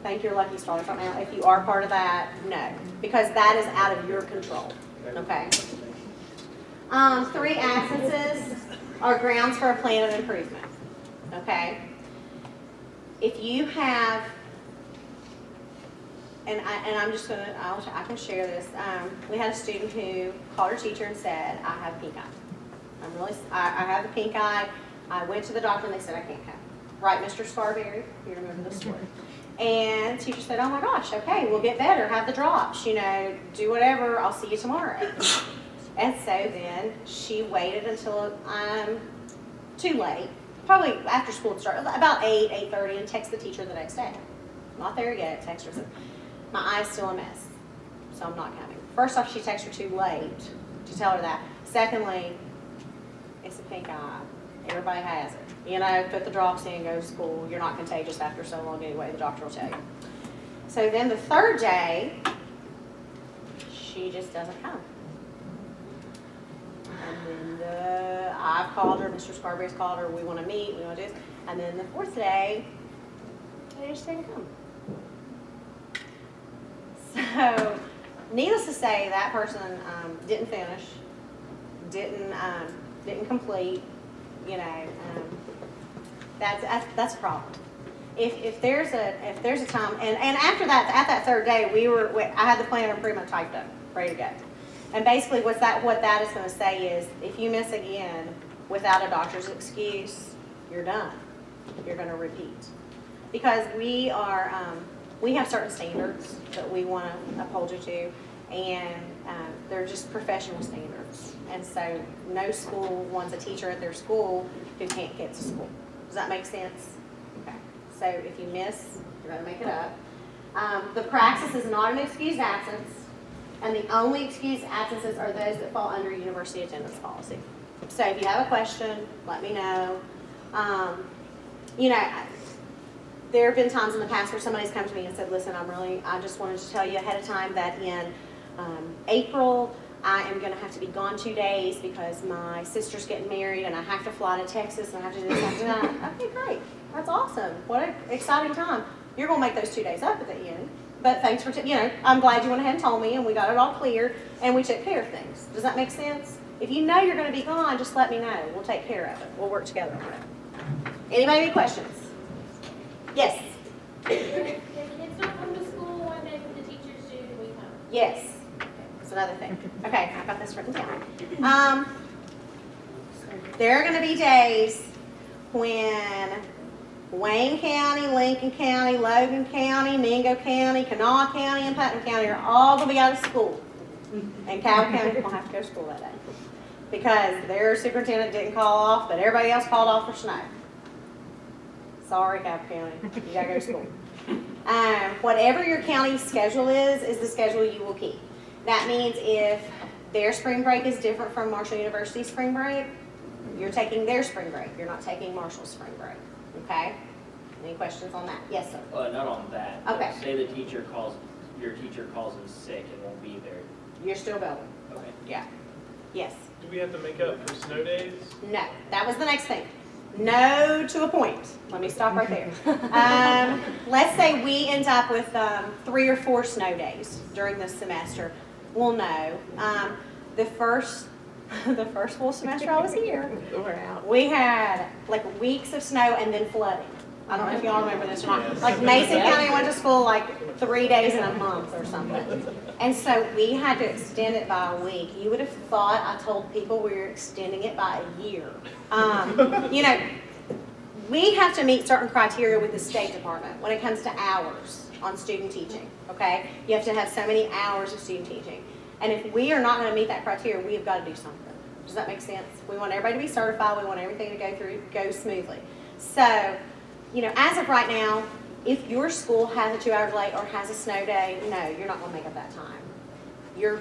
thank your lucky stars right now. If you are part of that, no. Because that is out of your control. Okay? 3 absences are grounds for a plan of improvement. Okay? If you have, and I'm just gonna, I can share this. We had a student who called her teacher and said, I have pink eye. I have the pink eye. I went to the doctor and they said I can't come. Right, Mr. Scarberry? You remember this story. And the teacher said, oh my gosh, okay, we'll get better. Have the drops, you know, do whatever. I'll see you tomorrow. And so then she waited until I'm too late, probably after school would start, about 8:30, and text the teacher the next day. Not there yet, text her, said, my eye's still a mess, so I'm not coming. First off, she texted her too late to tell her that. Secondly, it's a pink eye. Everybody has it. You know, put the drops in, go to school. You're not contagious after so long anyway, the doctor will tell you. So then the third day, she just doesn't come. And then I've called her, Mr. Scarberry's called her, we want to meet, we want to do this. And then the fourth day, they just didn't come. So, needless to say, that person didn't finish, didn't complete. You know, that's a problem. If there's a time, and after that, at that third day, I had the plan of improvement typed up, ready to go. And basically, what that is going to say is, if you miss again without a doctor's excuse, you're done. You're going to repeat, because we have certain standards that we want to uphold you to, and they're just professional standards. And so no school wants a teacher at their school who can't get to school. Does that make sense? Okay. So if you miss, you're going to make it up. The praxis is not an excused absence, and the only excused absences are those that fall under university attendance policy. So if you have a question, let me know. You know, there have been times in the past where somebody's come to me and said, listen, I just wanted to tell you ahead of time that in April, I am going to have to be gone 2 days because my sister's getting married and I have to fly to Texas and I have to do this, I have to do that. Okay, great. That's awesome. What an exciting time. You're going to make those 2 days up at the end. But thanks for, I'm glad you went ahead and told me, and we got it all clear and we took care of things. Does that make sense? If you know you're going to be gone, just let me know. We'll take care of it. We'll work together on it. Anybody have any questions? Yes. The kids don't come to school one day, but the teachers do, do we come? Yes. That's another thing. Okay, I got this written down. There are going to be days when Wayne County, Lincoln County, Logan County, Mingo County, Kanawha County, and Putnam County are all going to be out of school. And Calhoun County will have to go to school that day because their superintendent didn't call off, but everybody else called off for snow. Sorry, Calhoun County, you got to go to school. Whatever your county schedule is the schedule you will keep. That means if their spring break is different from Marshall University's spring break, you're taking their spring break. You're not taking Marshall's spring break. Okay? Any questions on that? Yes, sir. Not on that. but Okay. Say your teacher calls in sick and won't be there. You're still going. Okay. Yeah. Yes. Do we have to make up for snow days? No. That was the next thing. No to a point. Let me stop right there. Let's say we end up with 3 or 4 snow days during this semester. Well, no. The first full semester I was here, we had like weeks of snow and then flooding. I don't know if y'all remember this or not. Like Mason County went to school like 3 days in a month or something. And so we had to extend it by a week. You would have thought I told people we were extending it by a year. We have to meet certain criteria with the State Department when it comes to hours on student teaching, okay? You have to have so many hours of student teaching. And if we are not going to meet that criteria, we have got to do something. Does that make sense? We want everybody to be certified. We want everything to go smoothly. So, as of right now, if your school has a 2 hours late or has a snow day, no, you're not going to make up that time. Your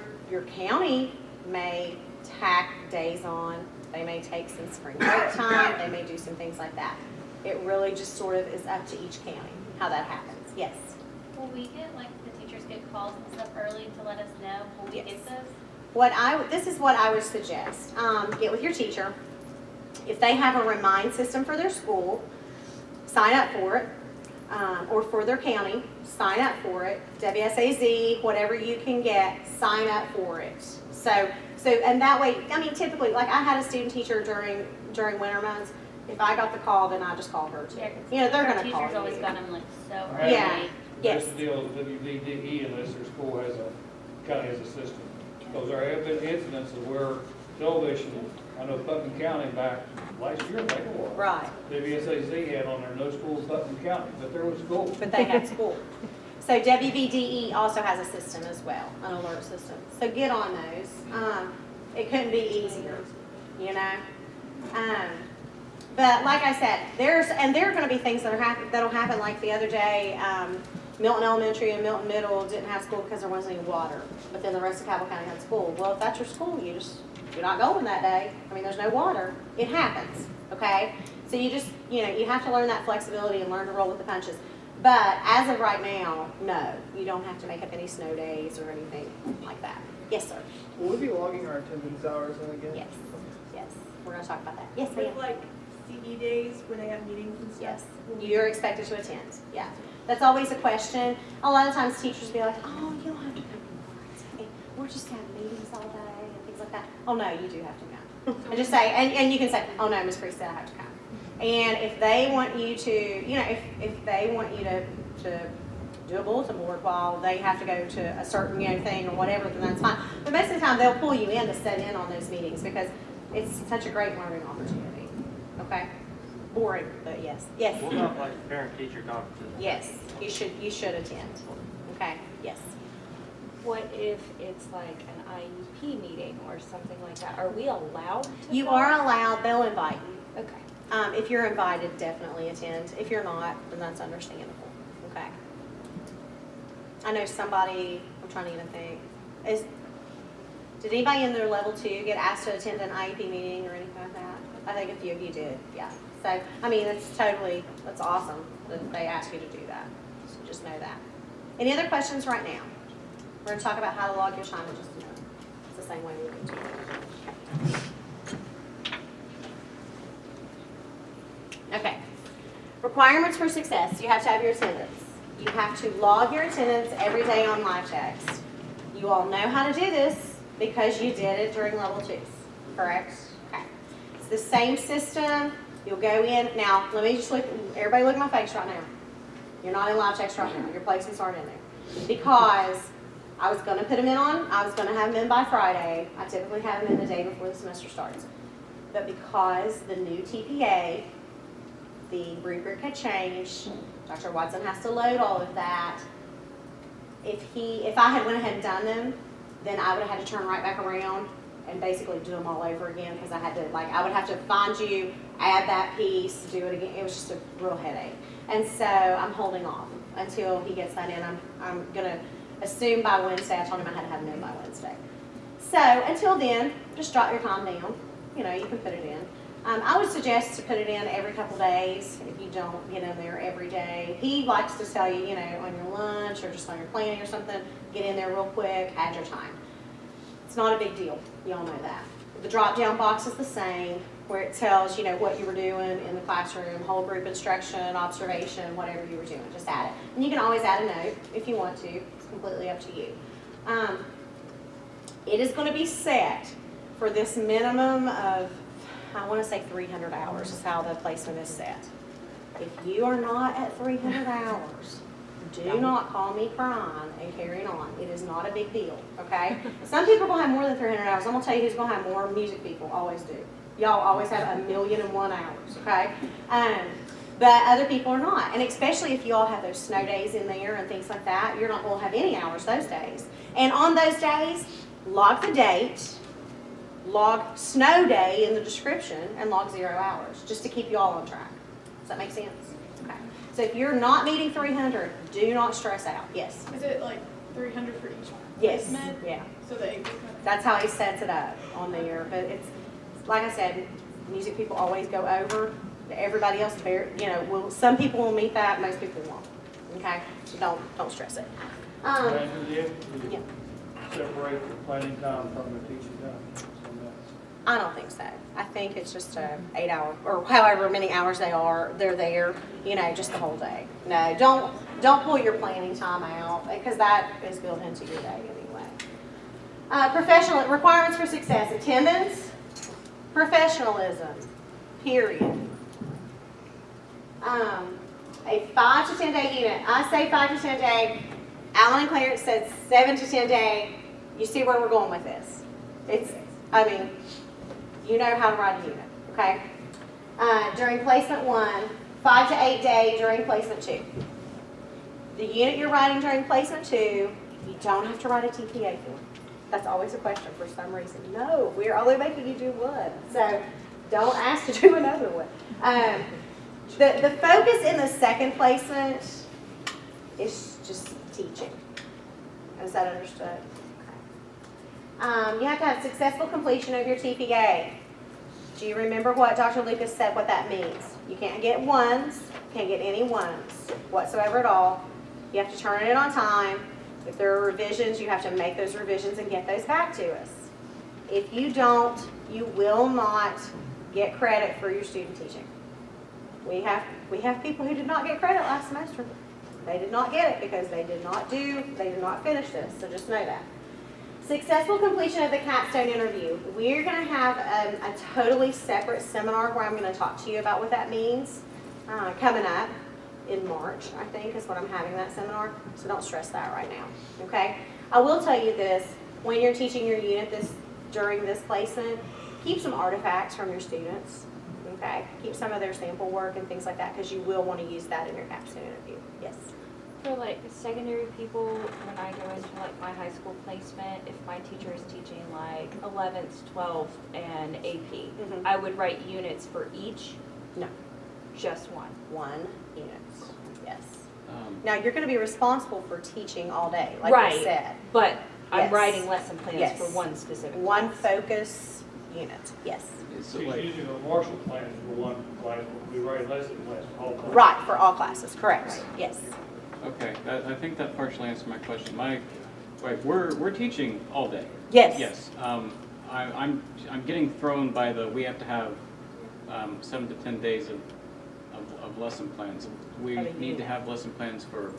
county may tack days on. They may take some spring break time. They may do some things like that. It really just sort of is up to each county how that happens. Yes. Will we get, like, the teachers get calls and stuff early to let us know? Will we Yes. get those? This is what I would suggest. Get with your teacher. If they have a remind system for their school, sign up for it. Or for their county, sign up for it. WSAZ, whatever you can get, sign up for it. So, and that way, typically, like I had a student teacher during winter months. If I got the call, then I just called her too. They're going to call Teachers always you. got them, like, so early. Yeah. Yes. That's the deal with WVDE unless their school county has a system. Because there have been incidents of where television, I know Putnam County back last year, maybe it was. Right. WSAZ had on there, no schools in Putnam County, but there was school. But they had school. So WVDE also has a system as well, an alert system. So get on those. It couldn't be easier, you know? But like I said, there are going to be things that'll happen. Like the other day, Milton Elementary and Milton Middle didn't have school because there wasn't any water. But then the rest of Cabell County had school. Well, if that's your school, you're not going that day. I mean, there's no water. It happens, okay? So you just, you have to learn that flexibility and learn to roll with the punches. But as of right now, no, you don't have to make up any snow days or anything like that. Yes, sir. Will we be logging our attendance hours in again? Yes. Yes. We're going to talk about that. Yes, ma'am. With like CE days when they have meetings and stuff? Yes. You're expected to attend. Yeah. That's always a question. A lot of times teachers be like, oh, you don't have to come to work. We're just having meetings all day and things like that. Oh, no, you do have to come. And just say, and you can say, oh, no, Ms. Priest said I have to come. And if they want you to, if they want you to do a bulletin board while they have to go to a certain, thing or whatever, then that's fine. But most of the time, they'll pull you in to sit in on those meetings because it's such a great learning opportunity. Okay? Boring, but yes. Yes. What about like parent-teacher conferences? Yes, you should attend. Okay, yes. What if it's like an IEP meeting or something like that? Are we allowed to You go? are allowed, they'll invite you. Okay. If you're invited, definitely attend. If you're not, then that's understandable. Okay. I know somebody, I'm trying to even think, did anybody in their level 2 get asked to attend an IEP meeting or anything like that? I think a few of you did, yeah. So, I mean, that's awesome that they ask you to do that. So just know that. Any other questions right now? We're going to talk about how to log your time in just a minute. It's the same way we do it. Okay. Requirements for success. You have to have your attendance. You have to log your attendance every day on LiveText. You all know how to do this because you did it during level 2s, correct? Okay. It's the same system. You'll go in. Now, let me just everybody look at my face right now. You're not in LiveText right now. Your placements aren't in there. Because I was going to put them in I was going to have them in by Friday. I typically have them in the day before the semester starts. But because the new TPA, the rubric had changed, Dr. Watson has to load all of that. If I had went ahead and done them, then I would have had to turn right back around and basically do them all over again because I would have to find you, add that piece, do it again. It was just a real headache. And so I'm holding off until he gets that in. I'm going to assume by Wednesday. I told him I had to have them in by Wednesday. So until then, just jot your time down. You can put it in. I would suggest to put it in every couple days if you don't get in there every day. He likes to tell you, on your lunch or just on your planning or something, get in there real quick, add your time. It's not a big deal. You all know that. The drop-down box is the same, where it tells, what you were doing in the classroom, whole group instruction, observation, whatever you were doing. Just add it. And you can always add a note if you want to. It's completely up to you. It is going to be set for this minimum of, I want to say 300 hours is how the placement is set. If you are not at 300 hours, do not call me crying and carrying on. It is not a big deal, okay? Some people will have more than 300 hours. I'm going to tell you who's going to have more. Music people always do. Y'all always have 1,000,001 hours, okay? But other people are not. And especially if you all have those snow days in there and things like that, you're not going to have any hours those days. And on those days, log the date, log snow day in the description, and log 0 hours, just to keep you all on track. Does that make sense? Okay. So if you're not meeting 300, do not stress out. Yes? Is it like 300 for each Yes. placement? Yeah. So they That's how he sets it up on there. But it's, like I said, music people always go over. Everybody else, some people will meet that, most people won't. Okay? So don't stress it. Andrew, do you Yeah. separate the planning time from the teaching time? I don't think so. I think it's just a 8-hour or however many hours they're there, just the whole day. No, don't pull your planning time out because that is built into your day anyway. Professional requirements for success: attendance, professionalism, period. A 5 to 10 day unit. I say 5 to 10 day. Alan and Clarence said 7 to 10 day. You see where we're going with this? You know how to write a unit, okay? During placement 1, 5 to 8 day during placement 2. The unit you're writing during placement 2, you don't have to write a TPA for. That's always a question for some reason. No, we're only making you do one. So don't ask to do another one. The focus in the second placement is just teaching. Is that understood? Okay. You have to have successful completion of your TPA. Do you remember what Dr. Lucas said, what that means? You can't get ones, can't get any ones whatsoever at all. You have to turn it in on time. If there are revisions, you have to make those revisions and get those back to us. If you don't, you will not get credit for your student teaching. We have people who did not get credit last semester. They did not get it because they did not finish this, so just know that. Successful completion of the capstone interview. We're going to have a totally separate seminar where I'm going to talk to you about what that means coming up in March, I think, is when I'm having that seminar. So don't stress that right now, okay? I will tell you this, when you're teaching your unit during this placement, keep some artifacts from your students, okay? Keep some of their sample work and things like that because you will want to use that in your capstone interview. Yes? For like secondary people, when I go into like my high school placement, if my teacher is teaching like 11th, 12th, and AP, I would write units for each? No. Just one? One unit, yes. Now, you're going to be responsible for teaching all day, like right. I said. But I'm Yes. writing lesson plans Yes. for one specific One class. focus unit, yes. So She's like, using a Marshall plan for one class, but we write lesson plans for all classes. Right, for all classes, correct, yes. okay, I think that partially answered my question. We're teaching all day. Yes. Yes. I'm getting thrown by we have to have 7 to 10 days of lesson plans. We need to have lesson plans for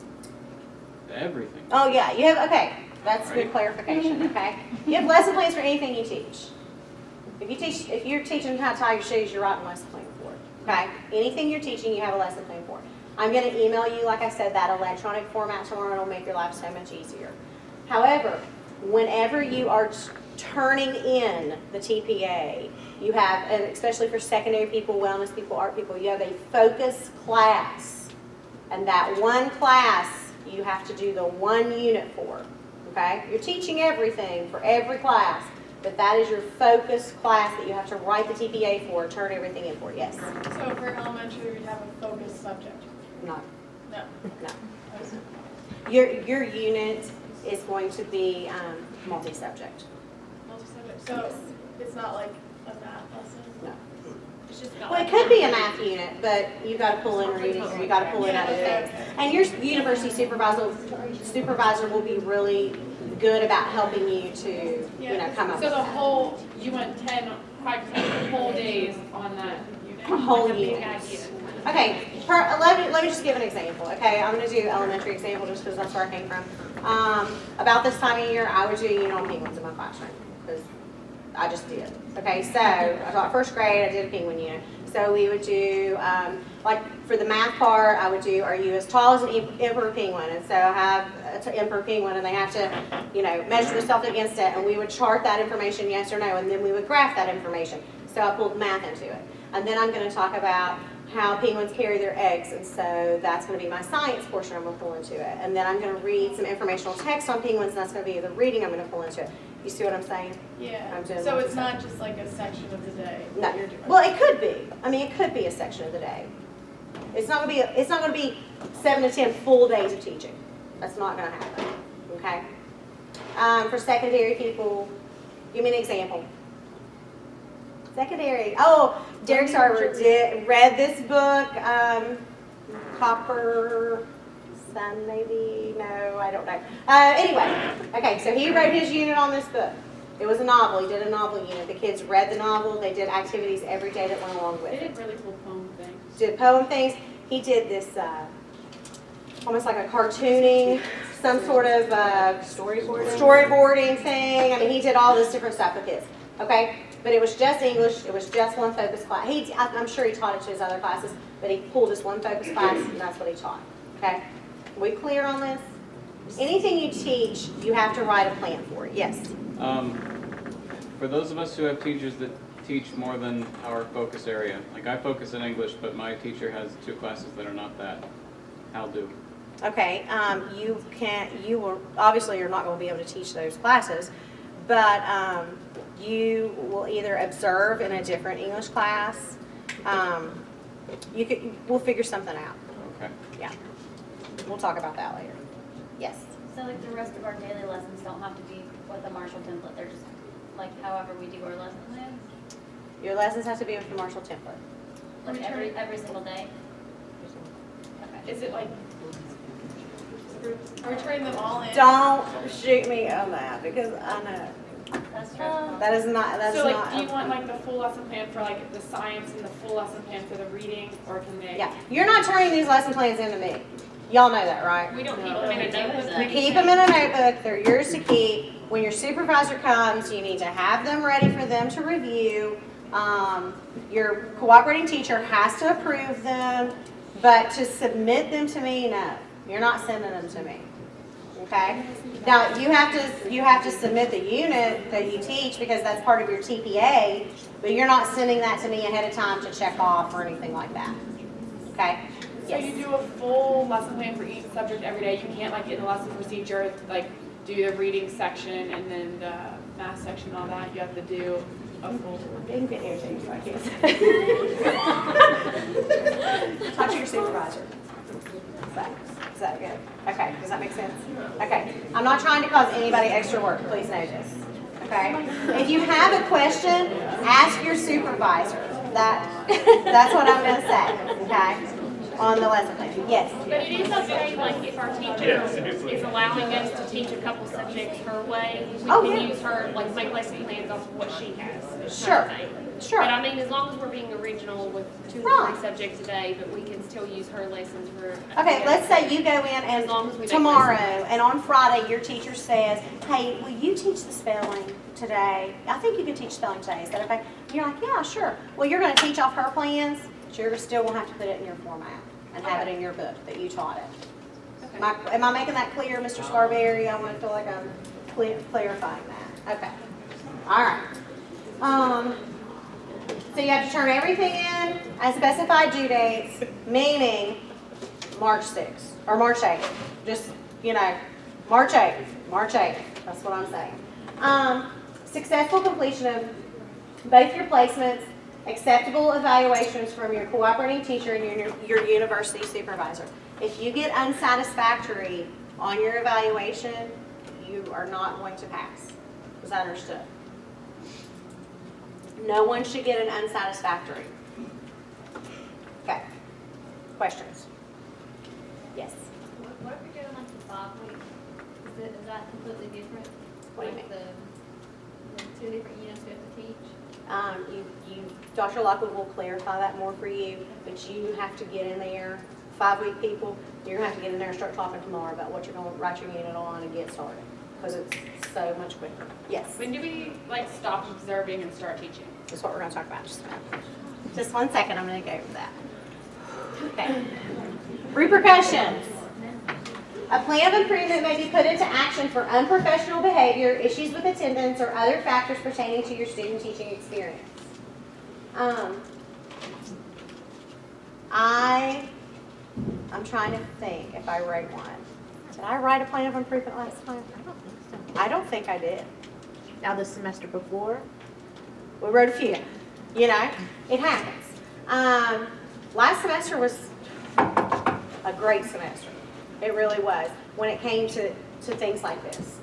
everything. Oh, yeah, you have, okay, that's good Right. clarification, okay? You have lesson plans for anything you teach. If you're teaching how to tie your shoes, you're writing a lesson plan for it, okay? Anything you're teaching, you have a lesson plan for. I'm going to email you, like I said, that electronic format tomorrow. It'll make your life so much easier. However, whenever you are turning in the TPA, you have, and especially for secondary people, wellness people, art people, you have a focus class. And that one class, you have to do the one unit for, okay? You're teaching everything for every class, but that is your focus class that you have to write the TPA for, turn everything in for, yes? So for elementary, we'd have a focus subject. No, No. no. Your unit is going to be multi-subject. Multi-subject. So it's not like a math lesson? No. It's just not. Well, it could be a math unit, but you got to pull in reading or you got to pull in other things. And your university supervisor will be really good about helping you to, come up So with the that. whole, you went 5 whole days on that unit? A whole Like big unit. ass unit. Okay, let me just give an example, okay? I'm going to do elementary example just because that's where I came from. About this time of year, I would do a unit on penguins in my classroom because I just did. Okay, so I taught first grade, I did a penguin unit. So we would do, like for the math part, I would do, are you as tall as an emperor penguin? And so I have an emperor penguin and they have to, measure themselves against it. And we would chart that information, yes or no, and then we would graph that information. So I pulled math into it. And then I'm going to talk about how penguins carry their eggs, and so that's going to be my science portion I'm going to pull into it. And then I'm going to read some informational text on penguins, and that's going to be the reading I'm going to pull into it. You see what I'm saying? Yeah. I'm doing So it's multi-subject. not just like a section of the day No. that you're doing? Well, it could be. I mean, it could be a section of the day. It's not going to be 7 to 10 full days of teaching. That's not going to happen. Okay. For secondary people, give me an example. Secondary. Oh, Derek Sarver read this book, Copper Sun, maybe? No, I don't know. Anyway, okay, so he wrote his unit on this book. It was a novel. He did a novel unit. The kids read the novel. They did activities every day that went along with They it. did really cool poem things. Did poem things. He did this almost like a cartooning, some sort of storyboarding thing. I mean, he did all this different stuff with kids. Okay? But it was just English. It was just one focus class. I'm sure he taught it to his other classes, but he pulled this one focus class, and that's what he taught. Okay? We clear on this? Anything you teach, you have to write a plan for it. Yes? For those of us who have teachers that teach more than our focus area, like I focus in English, but my teacher has 2 classes that are not that. How do? Okay, obviously you're not going to be able to teach those classes, but you will either observe in a different English class. We'll figure something out. Okay. Yeah. We'll talk about that later. Yes. So like the rest of our daily lessons don't have to be with the Marshall template, they're just like however we do our lesson plans? Your lessons have to be with the Marshall template. Like every single day? Okay. Is it like, are we turning them all in? Don't shoot me on that because I know That's true. that is not. That's So like, not. do you want like the full lesson plan for like the science and the full lesson plan for the reading, or can they? Yeah, you're not turning these lesson plans into me. Y'all know that, right? We don't keep them in a notebook. You keep them in a notebook. They're yours to keep. When your supervisor comes, you need to have them ready for them to review. Your cooperating teacher has to approve them, but to submit them to me, no, you're not sending them to me. Okay? Now you have to submit the unit that you teach because that's part of your TPA, but you're not sending that to me ahead of time to check off or anything like that. Okay? So you do a full lesson plan for each subject every day. You can't like in the lesson procedure like do the reading section and then the math section and all that. You have to do a full. Didn't get irritated, so I can't. Talk to your supervisor. Is that good? Okay, does that make sense? Okay, I'm not trying to cause anybody extra work, please know this. Okay? If you have a question, ask your supervisor. That's what I'm gonna say, okay? On the lesson plan, yes. But it is okay, like, if our teacher is allowing us to teach a couple subjects her way, we Oh, can yeah. use her, like, make lesson plans off of what she has. Sure, kind of thing. sure. But I mean, as long as we're being original with 2 or 3 subjects a day, but we can still use her lessons for. Okay, let's say you go in As long as we and make tomorrow, lessons. and on Friday, your teacher says, hey, will you teach the spelling today? I think you can teach spelling today, is that okay? You're like, yeah, sure. Well, you're gonna teach off her plans, but you're still gonna have to put it in your format and have it in your book that you taught it. Okay. Am I making that clear, Mr. Scarberry? I want to feel like I'm clarifying that. Okay. All right. So you have to turn everything in at specified due dates, meaning March 6th or March 8th. Just, March 8th. March 8th. That's what I'm saying. Successful completion of both your placements, acceptable evaluations from your cooperating teacher and your university supervisor. If you get unsatisfactory on your evaluation, you are not going to pass. Is that understood? No one should get an unsatisfactory. Okay. Questions? Yes. What if you're doing like the 5 weeks? Is that completely different? What do you Like the 2 different units we have to teach? Dr. Lockwood will clarify that more for you, but you have to get in there, 5-week people, you're gonna have to get in there and start talking tomorrow about what you're gonna write your unit on and get started, because it's so much quicker. Yes, When do we like stop observing and start teaching? that's what we're gonna talk about just a minute. Just 1 second, I'm gonna go over that. Okay. Repercussions. A plan of improvement may be put into action for unprofessional behavior, issues with attendance, or other factors pertaining to your student teaching experience. I'm trying to think if I wrote one. Did I write a plan of improvement last time? I don't think I did. Now the semester before? We wrote a few. It happens. Last semester was a great semester. It really was when it came to things like this.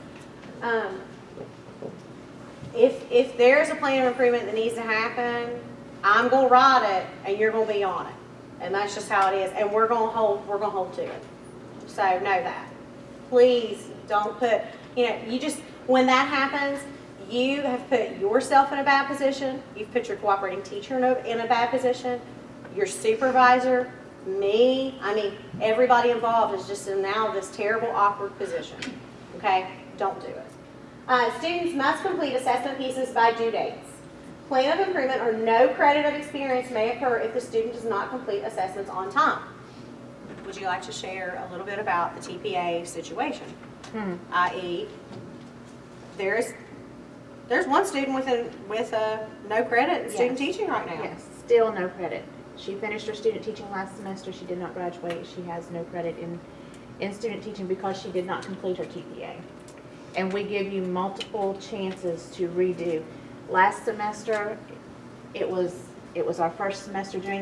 If there's a plan of improvement that needs to happen, I'm gonna write it and you're gonna be on it. And that's just how it is. And we're gonna hold to it. So know that. Please don't put, when that happens, you have put yourself in a bad position. You've put your cooperating teacher in a bad position. Your supervisor, me, everybody involved is just in now this terrible, awkward position. Okay? Don't do it. Students must complete assessment pieces by due dates. Plan of improvement or no credit of experience may occur if the student does not complete assessments on time. Would you like to share a little bit about the TPA situation? I.e., there's one student with no credit in student teaching right now. Yes, still no credit. She finished her student teaching last semester. She did not graduate. She has no credit in student teaching because she did not complete her TPA. and we give you multiple chances to redo. Last semester, it was our first semester doing